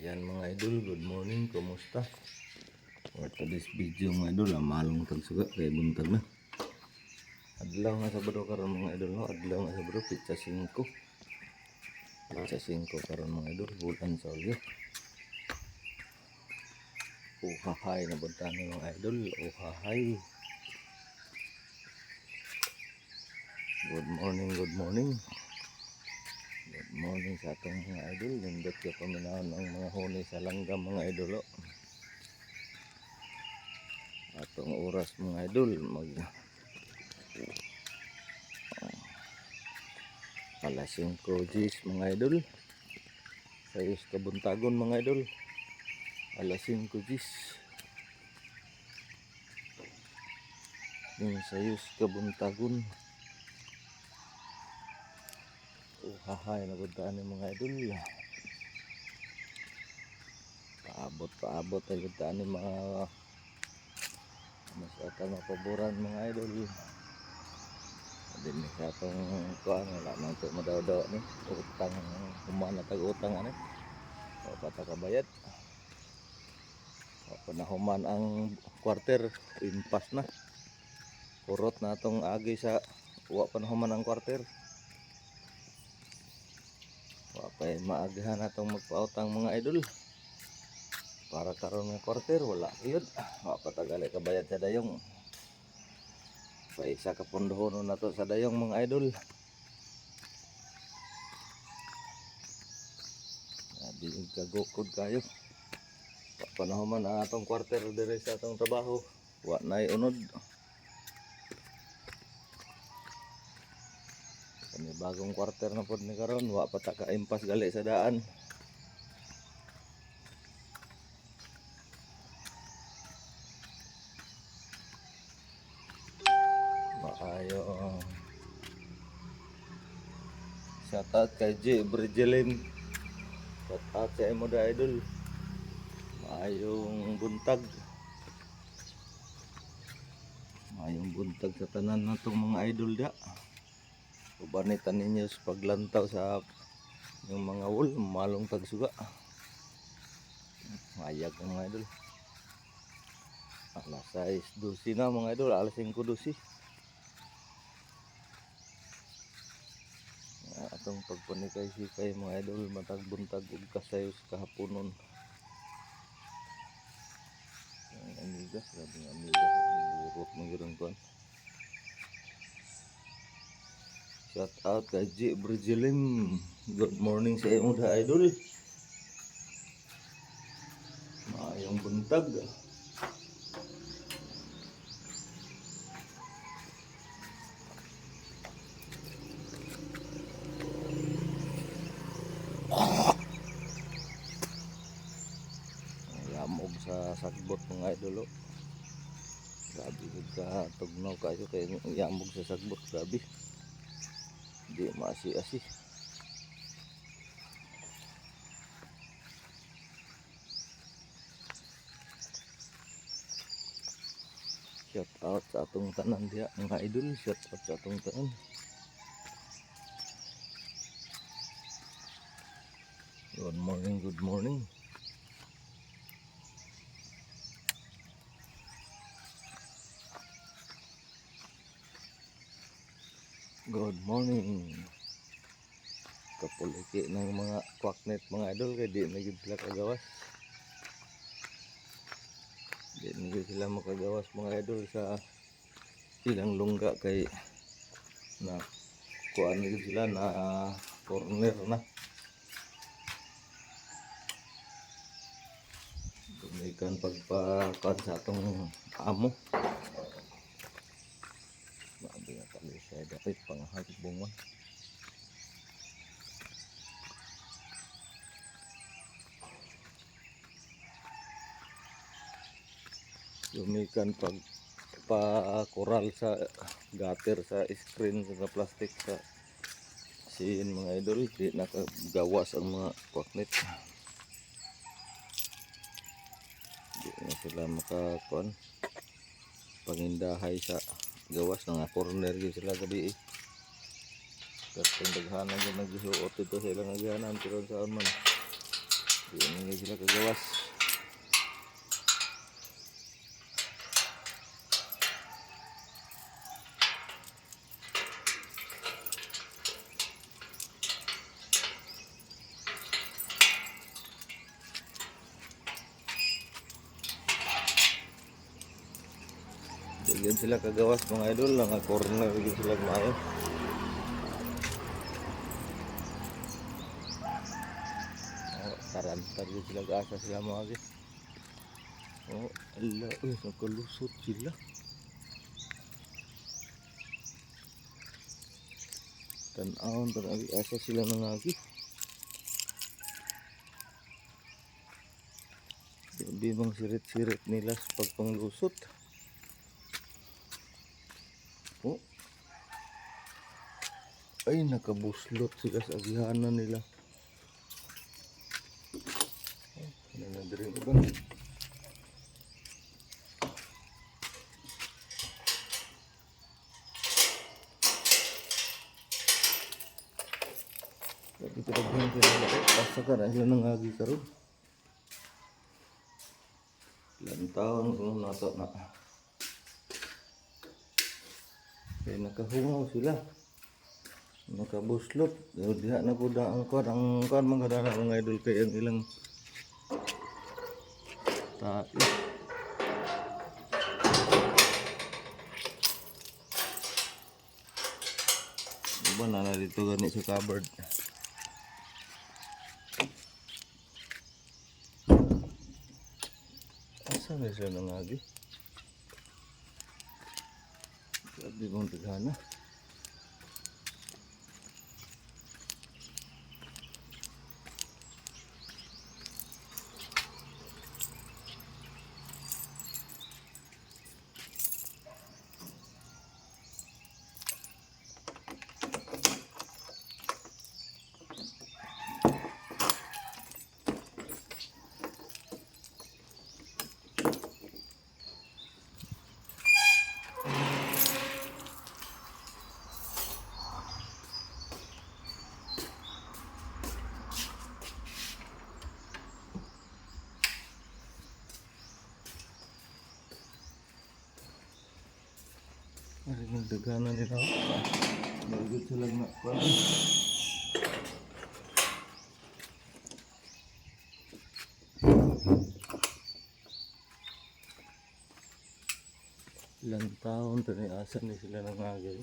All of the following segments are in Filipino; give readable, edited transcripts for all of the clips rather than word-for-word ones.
Ayan mga idol, good morning, kumusta? For today's video mga idol, malong tagsuga kaya buntag na. Adlaw nga Sabado karon mga idol, no? Adlaw nga Sabado, Pitsa 5. Pitsa 5 karon mga idol, bulan sa ulyo. Uhahay na buntan ni mga idol, uhahay. Good morning, good morning. Good morning sa atong mga idol. Nindot ka paminahon ang mga huni sa langgam mga idol. Atong oras mga idol mag alas 5 Gs mga idol. Sayos kabuntagon mga idol. Alas 5 Gs. Yung sayos kabuntagon. Uhahay na buntaan ng mga idol. Paabot ay buntaan ng mga masyata mapaboran mga idol. Din sa itong kuhaan, wala nang ito madaw-daw ni utang, humana tag-utang ani. O patakabayad. O panahuman ang quarter, impas na. Kurot na itong agi sa uwa panahuman ang quarter. Wapay maagahan natong magpautang mga idol. Para karon ng quarter wala yun. Wapatagali kabayad sa dayong. Pa isa ka pundohono na to sa dayong mga idol. Di kagukod kayo. Panahuman ang atong quarter dire sa atong trabaho. Wa nay unod. Kani bagong quarter na pod ni karon, wa pa ta ka impas gali sa daan. Maayo. Shout out kay J. Bridgelin. Shout out sa imo da idol. Maayong buntag. Maayong buntag sa tanan natong mga idol da. Ubanitan ninyo sa paglantaw sa yung mga wool, malong tagsuga. Mayag ng mga idol. Alas 6:12 na mga idol, alas 5:12. Atong pagpanikay-sikay mga idol, matag buntag ug kasayos kahaponon. Ang amigas, grabe ng amigas, burot ng girang kuan. Shout out kay J. Bridgelin. Good morning sa imo da idol. Maayong buntag. Yamog sa sagbot mga idol. Grabe ka tugnaw kayo kay yamog sa sagbot, grabe. Di maasi-asi. Shout out sa atong tanan diha mga idol. Shout out sa atong tanan. Good morning, good morning. Good morning. Kapuliki ng mga kwaknet mga idol kay di na gid sila kagawas. Di na gid sila makagawas mga idol sa ilang lungga kay na kuan gid sila na corner na. Dumikan pagpakuan sa atong amo. Mabi nga kali siya dapat pangahagit bungon. Dumikan pagpakural sa gutter sa screen sa plastic sa siin mga idol, di nakagawas ang mga kwaknet. Di na sila makakuan pangindahay sa gawas nga corner gyud sila gabi. Katong daghanan gyud nagsuot ito sa ilang agyanan pero saan man Yan nga sila kagawas. Yan sila kagawas mga idol, nga corner yun sila maayo. Tarantar yun sila gasa sila mga idol. Oh, ala, nakalusot sila. Tanawon, asa sila nangagi. Di bang sirit-sirit nila sa pagpanglusot. Oh. Ay, nakabuslot sila sa agihanan nila. Ano na din ba? Tapi kadaghan sila basta ka na sila nangagi karon. Ilang taon kung nato na. Kaya nakahungaw sila. Nakabuslot. Diha na po da ang kuwan mga dana mga idol kay ang ilang tai. Iba na dito gani sa cupboard. Asa na siya nangagi? Sabi mong tagana. Ari nagdagana nila. Bagod sila na kuwan. Ilang taon taniasan ni sila nangagi.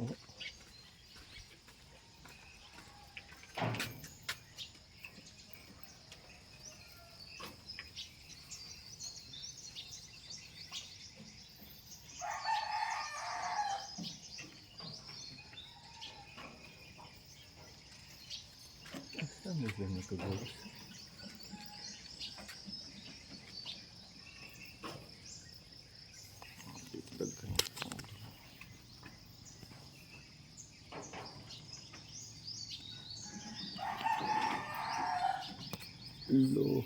Oh. Saan sila nakagawas? Daghan. Hello.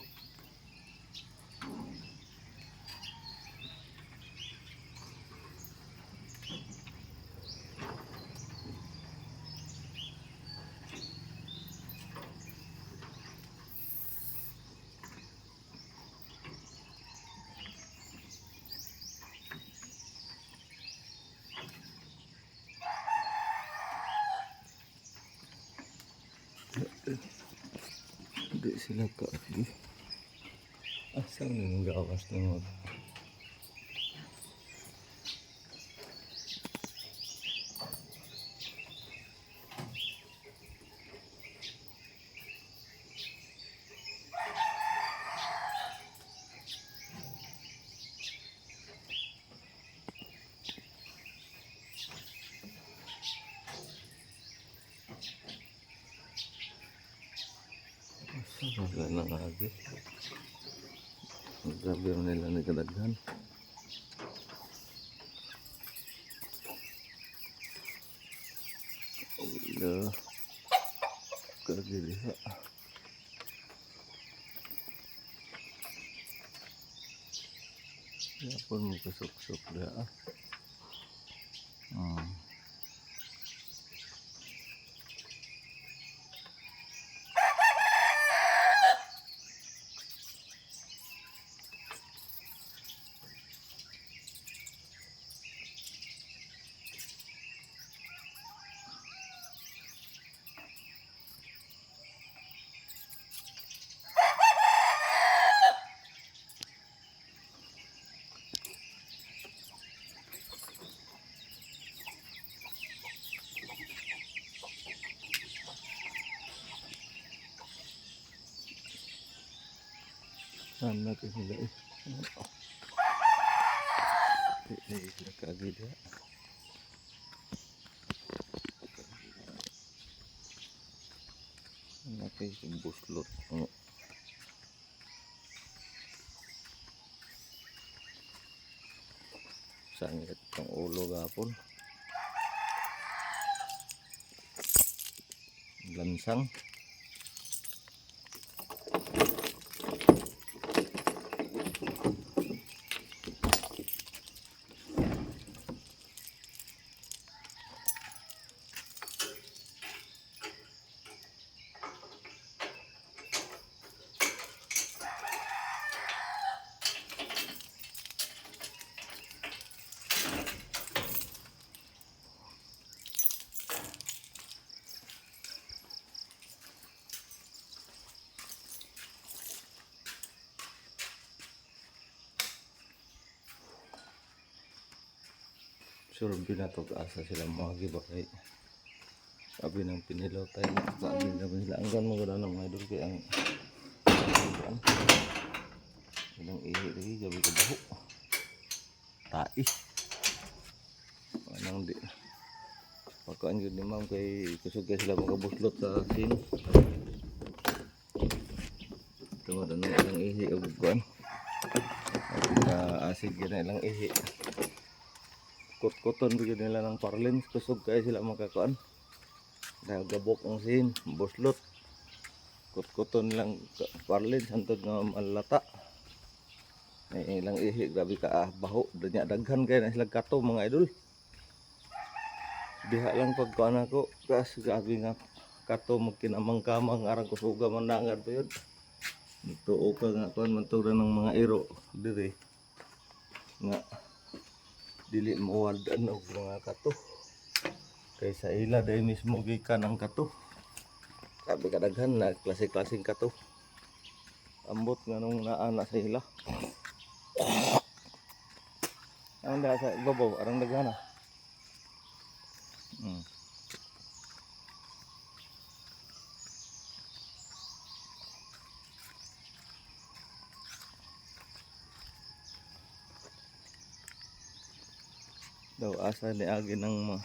Hindi sila kaagi. Asang nang gawas ng mga. Wala na lagi. Grabe yung nila nagkadaghan. Wala. Kagiliha. Yapon mo kasok-sok na. Anak nila eh. Hindi sila kagida. Anak yung buslot. Sangit ng ulo gapon. Lansang. Sure, binatok asa sila mga gibakay. Sabi ng pinilaw tayo. Sabi na nila. Ang gan maganda ng mga idol. Kaya ang ilang ihi lagi. Gabi ka baho. Tai. Anong di. Pagkaan yun ni ma'am. Kay kusog kaya sila magabuslot sa sin. Tungod ano ilang ihi. Agugkuan. At asig yun na ilang ihi. Kot-koton bigyan nila ng parlins, kusog kaya sila makakuan dahil gabok ang sin, buslot, kot-koton nilang parlins hantod nga malata ay ilang ihi, grabe ka baho, daghan kaya na sila kato mga idol. Diha lang pagkuan ako, kasi grabe nga kato magkinamang-kamang, arang kusuga man nangad pa yun. Nagtuo ka nga kuan mantura ng mga iro diri nga dili mawadan og mga kato kaysa ila dahil mismo gikan ang kato. Sabi kadaghan na klase-klaseng kato ambot nga nung naana sa ila. Ang da sa babaw arang daghan na. Daw asa ni agi ng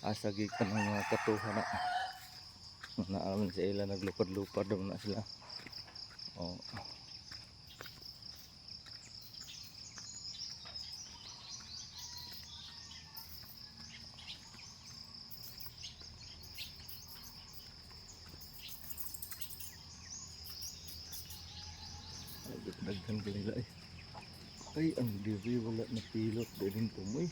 asa gikan ng mga katuhan na naaman sa ila naglupad-lupad daw na sila. Oh. Daghan ka nila eh. Ay, ang diri wala na pilot din tumoy.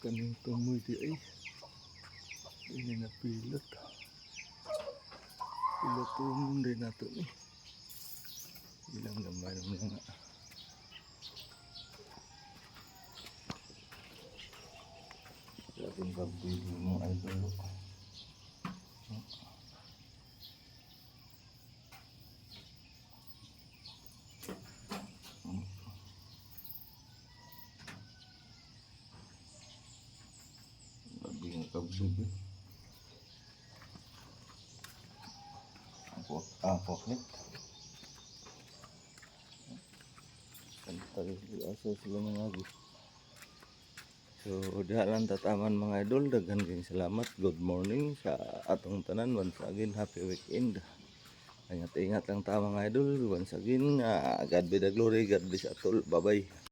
Kaning tumoy di ay. Ini na pilot. Pilot tumon din nato ni. Ilang gamay naman nga. Ating pag-video mo ay idol. Labing pag-video. Forklift. Kantay asa sila mga so diha lang tataman mga idol, daghan kayong salamat. Good morning sa atong tanan. Once again, happy weekend. Ingat-ingat lang ta mga idol. Once again, God be the glory, God bless at all. Bye bye.